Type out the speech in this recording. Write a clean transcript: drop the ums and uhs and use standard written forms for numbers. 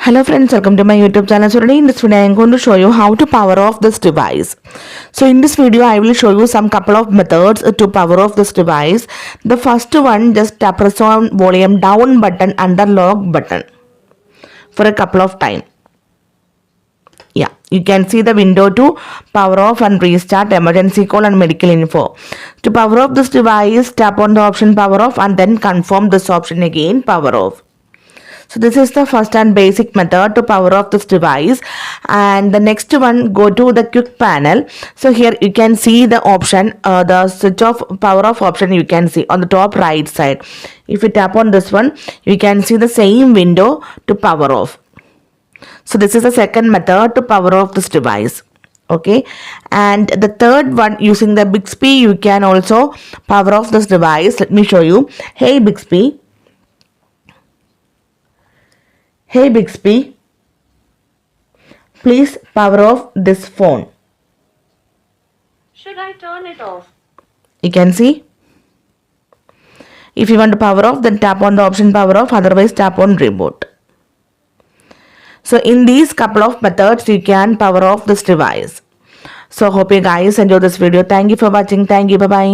Hello friends, welcome to my YouTube channel. So today in this video I am going to show you how to power off this device. So in this video I will show you some couple of methods to power off this device. The first one, just press on volume down button and the lock button for a couple of time. Yeah, you can see the window to power off and restart, emergency call and medical info. To power off this device, tap on the option power off and then confirm this option again, power off. So this is the first and basic method to power off this device. And the next one, go to the quick panel. So here you can see the option, the switch off power off option you can see on the top right side. If you tap on this one, you can see the same window to power off. So this is the second method to power off this device. Okay, and the third one, using the Bixby, you can also power off this device. Let me show you. Hey Bixby. Hey Bixby, please power off this phone. Should I turn it off? You can see. If you want to power off, then tap on the option power off, otherwise tap on reboot. So in these couple of methods, you can power off this device. So hope you guys enjoy this video. Thank you for watching. Thank you. Bye-bye.